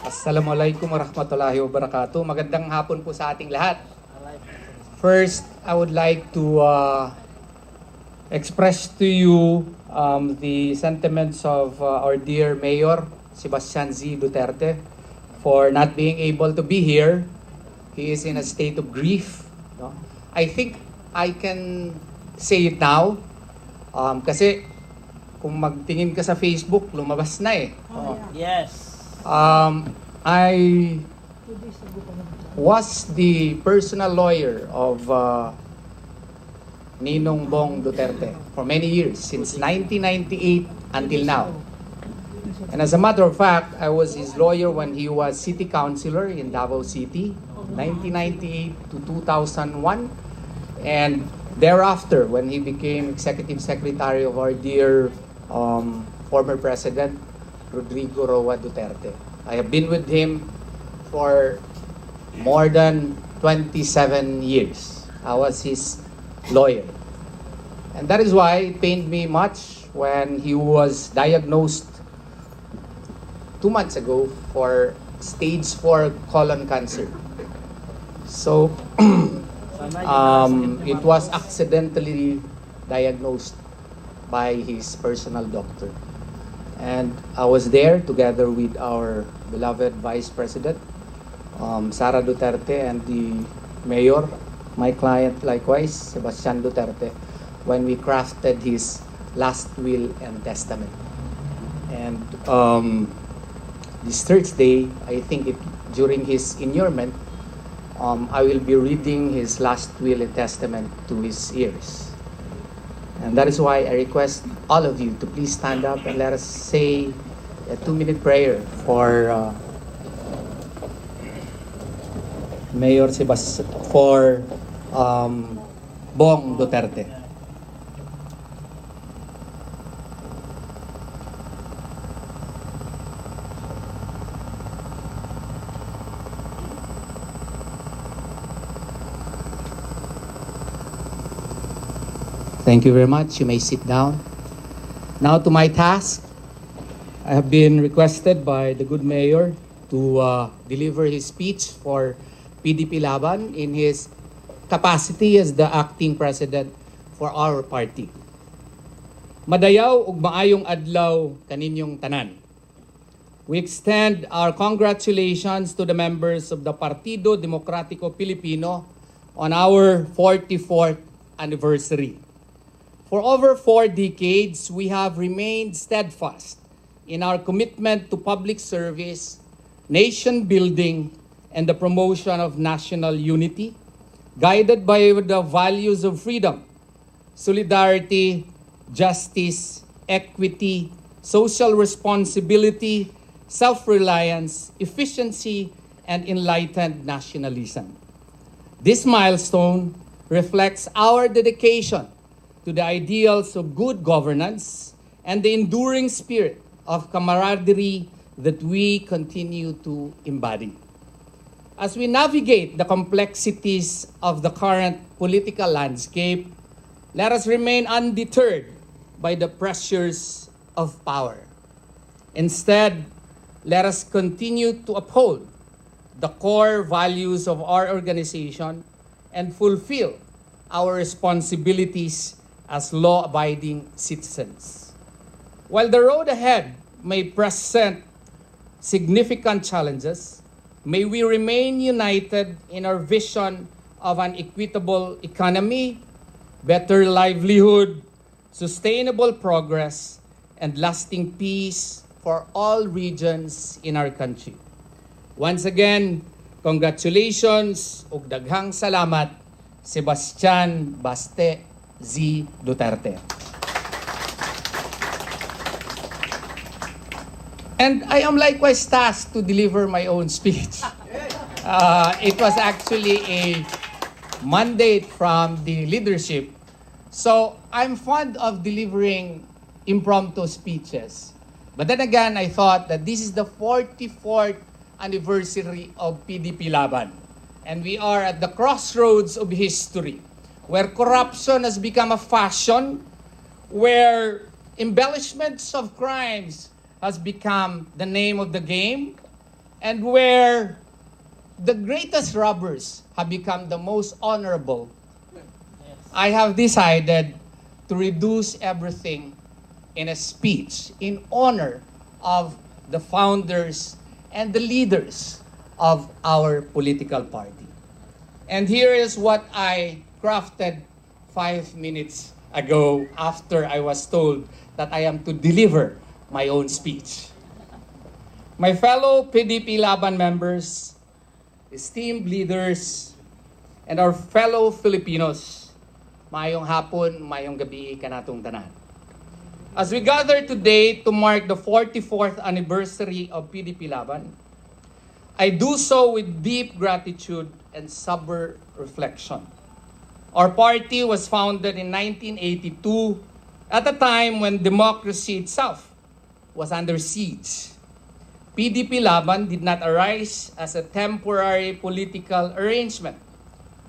Assalamualaikum warahmatullahi wabarakatuh. Magandang hapon po sa ating lahat. First, I would like to express to you the sentiments of our dear Mayor, Sebastian Z. Duterte, for not being able to be here. He is in a state of grief. No? I think I can say it now. Kasi kung magtingin ka sa Facebook, lumabas na eh. Yes. I was the personal lawyer of Ninong Bong Duterte for many years, since 1998 until now. And as a matter of fact, I was his lawyer when he was city councilor in Davao City, 1998 to 2001. And thereafter, when he became executive secretary of our dear former president, Rodrigo Roa Duterte. I have been with him for more than 27 years. I was his lawyer. And that is why it pained me much when he was diagnosed 2 months ago for stage 4 colon cancer. So, it was accidentally diagnosed by his personal doctor. And I was there together with our beloved Vice President, Sara Duterte, and the Mayor, my client likewise, Sebastian Duterte, when we crafted his last will and testament. And this Thursday, I think during his inurement, I will be reading his last will and testament to his ears. And that is why I request all of you to please stand up and let us say a 2-minute prayer for Mayor Sebastian, for Bong Duterte. Thank you very much. You may sit down. Now to my task. I have been requested by the good mayor to deliver his speech for PDP Laban in his capacity as the acting president for our party. Madayaw ug maayong adlaw kaninyong tanan. We extend our congratulations to the members of the Partido Demokratiko Pilipino on our 44th anniversary. For over 4 decades, we have remained steadfast in our commitment to public service, nation building, and the promotion of national unity, guided by the values of freedom, solidarity, justice, equity, social responsibility, self-reliance, efficiency, and enlightened nationalism. This milestone reflects our dedication to the ideals of good governance and the enduring spirit of camaraderie that we continue to embody. As we navigate the complexities of the current political landscape, let us remain undeterred by the pressures of power. Instead, let us continue to uphold the core values of our organization and fulfill our responsibilities as law-abiding citizens. While the road ahead may present significant challenges, may we remain united in our vision of an equitable economy, better livelihood, sustainable progress, and lasting peace for all regions in our country. Once again, congratulations ug daghang salamat, Sebastian Baste Z. Duterte. And I am likewise tasked to deliver my own speech. It was actually a mandate from the leadership. So I'm fond of delivering impromptu speeches. But then again, I thought that this is the 44th anniversary of PDP Laban. And we are at the crossroads of history, where corruption has become a fashion, where embellishments of crimes has become the name of the game, and where the greatest robbers have become the most honorable, I have decided to reduce everything in a speech in honor of the founders and the leaders of our political party. And here is what I crafted 5 minutes ago after I was told that I am to deliver my own speech. My fellow PDP Laban members, esteemed leaders, and our fellow Filipinos, maayong hapon, maayong gabi kanatong tanan. As we gather today to mark the 44th anniversary of PDP Laban, I do so with deep gratitude and sober reflection. Our party was founded in 1982 at a time when democracy itself was under siege. PDP Laban did not arise as a temporary political arrangement,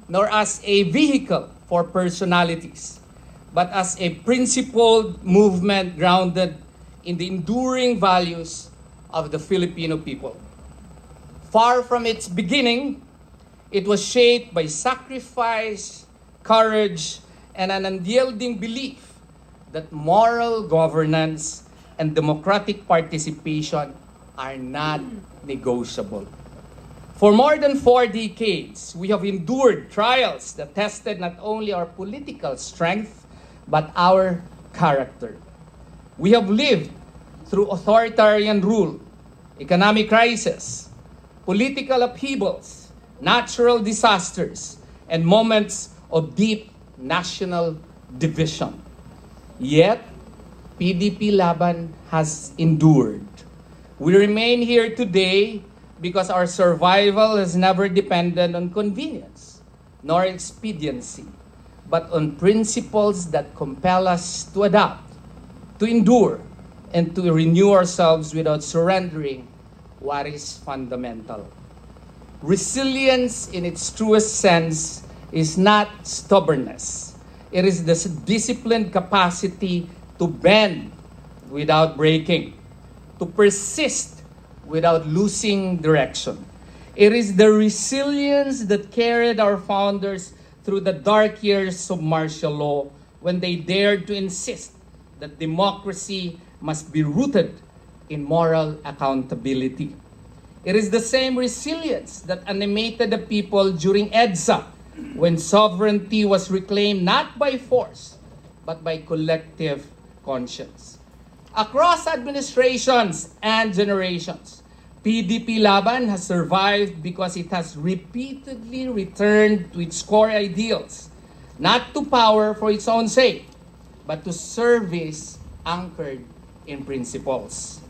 nor as a vehicle for personalities, but as a principled movement grounded in the enduring values of the Filipino people. Far from its beginning, it was shaped by sacrifice, courage, and an unyielding belief that moral governance and democratic participation are not negotiable. For more than 4 decades, we have endured trials that tested not only our political strength, but our character. We have lived through authoritarian rule, economic crisis, political upheavals, natural disasters, and moments of deep national division. Yet, PDP Laban has endured. We remain here today because our survival has never depended on convenience nor expediency, but on principles that compel us to adapt, to endure, and to renew ourselves without surrendering what is fundamental. Resilience in its truest sense is not stubbornness. It is the disciplined capacity to bend without breaking, to persist without losing direction. It is the resilience that carried our founders through the dark years of martial law when they dared to insist that democracy must be rooted in moral accountability. It is the same resilience that animated the people during EDSA when sovereignty was reclaimed not by force, but by collective conscience. Across administrations and generations, PDP Laban has survived because it has repeatedly returned to its core ideals, not to power for its own sake, but to service anchored in principles.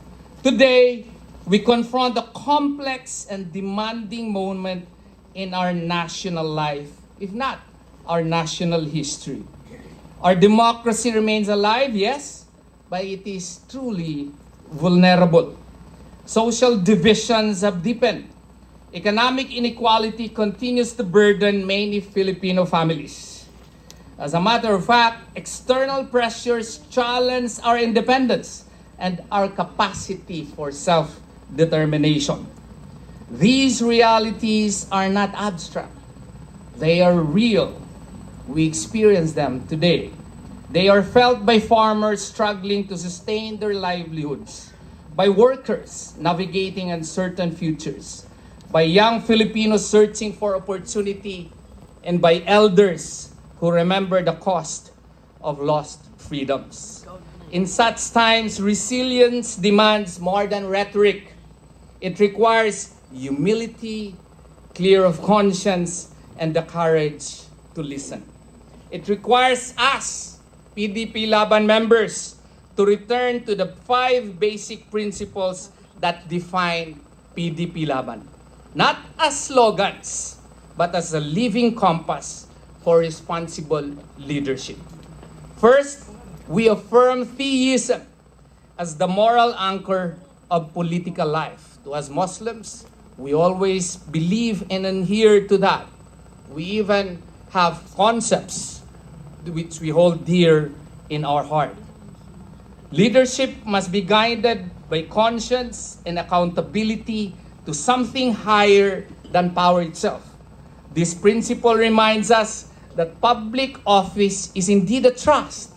Today, we confront a complex and demanding moment in our national life, if not our national history. Our democracy remains alive, yes, but it is truly vulnerable. Social divisions have deepened. Economic inequality continues to burden many Filipino families. As a matter of fact, external pressures challenge our independence and our capacity for self-determination. These realities are not abstract. They are real. We experience them today. They are felt by farmers struggling to sustain their livelihoods, by workers navigating uncertain futures, by young Filipinos searching for opportunity, and by elders who remember the cost of lost freedoms. In such times, resilience demands more than rhetoric. It requires humility, clear of conscience, and the courage to listen. It requires us, PDP Laban members, to return to the 5 basic principles that define PDP Laban. Not as slogans, but as a living compass for responsible leadership. First, we affirm theism as the moral anchor of political life. To us Muslims, we always believe and adhere to that. We even have concepts which we hold dear in our heart. Leadership must be guided by conscience and accountability to something higher than power itself. This principle reminds us that public office is indeed a trust,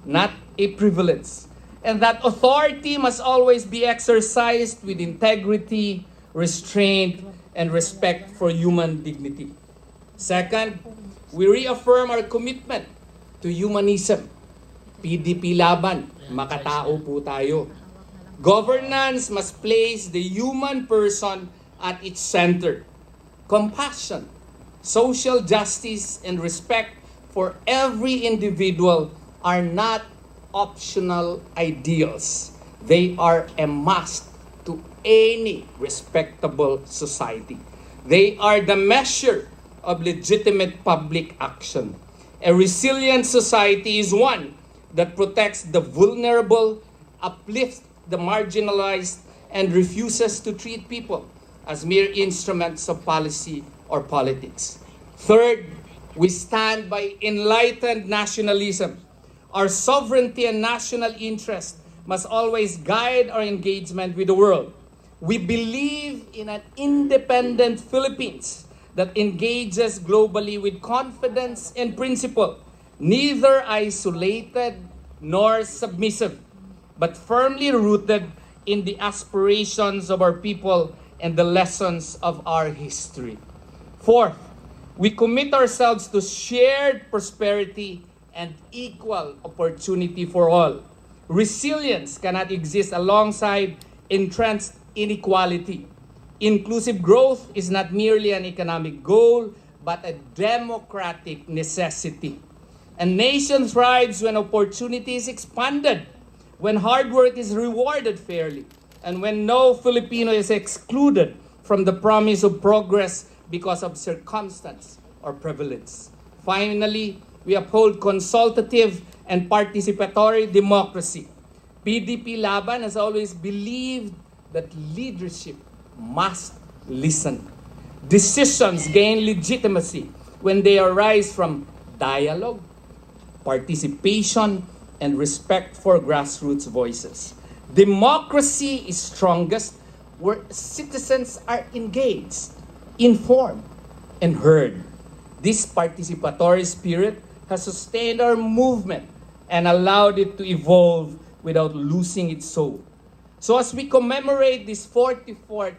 not a privilege, and that authority must always be exercised with integrity, restraint, and respect for human dignity. Second, we reaffirm our commitment to humanism. PDP Laban, makatao po tayo. Governance must place the human person at its center. Compassion, social justice, and respect for every individual are not optional ideals. They are a must to any respectable society. They are the measure of legitimate public action. A resilient society is one that protects the vulnerable, uplifts the marginalized, and refuses to treat people as mere instruments of policy or politics. Third, we stand by enlightened nationalism. Our sovereignty and national interest must always guide our engagement with the world. We believe in an independent Philippines that engages globally with confidence and principle, neither isolated nor submissive, but firmly rooted in the aspirations of our people and the lessons of our history. Fourth, we commit ourselves to shared prosperity and equal opportunity for all. Resilience cannot exist alongside entrenched inequality. Inclusive growth is not merely an economic goal, but a democratic necessity. A nation thrives when opportunity is expanded, when hard work is rewarded fairly, and when no Filipino is excluded from the promise of progress because of circumstance or privilege. Finally, we uphold consultative and participatory democracy. PDP Laban has always believed that leadership must listen. Decisions gain legitimacy when they arise from dialogue, participation, and respect for grassroots voices. Democracy is strongest where citizens are engaged, informed, and heard. This participatory spirit has sustained our movement and allowed it to evolve without losing its soul. So as we commemorate this 44th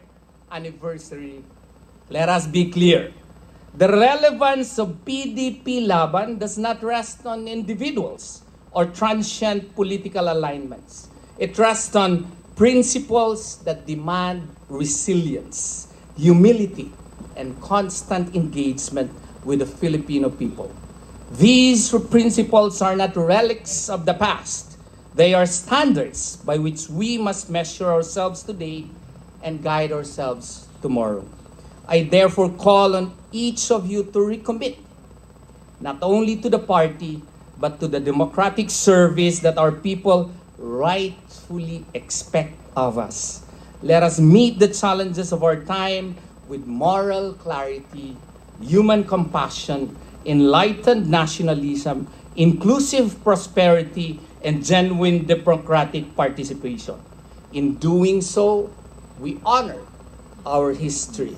anniversary, let us be clear. The relevance of PDP Laban does not rest on individuals or transient political alignments. It rests on principles that demand resilience, humility, and constant engagement with the Filipino people. These principles are not relics of the past. They are standards by which we must measure ourselves today and guide ourselves tomorrow. I therefore call on each of you to recommit, not only to the party, but to the democratic service that our people rightfully expect of us. Let us meet the challenges of our time with moral clarity, human compassion, enlightened nationalism, inclusive prosperity, and genuine democratic participation. In doing so, we honor our history,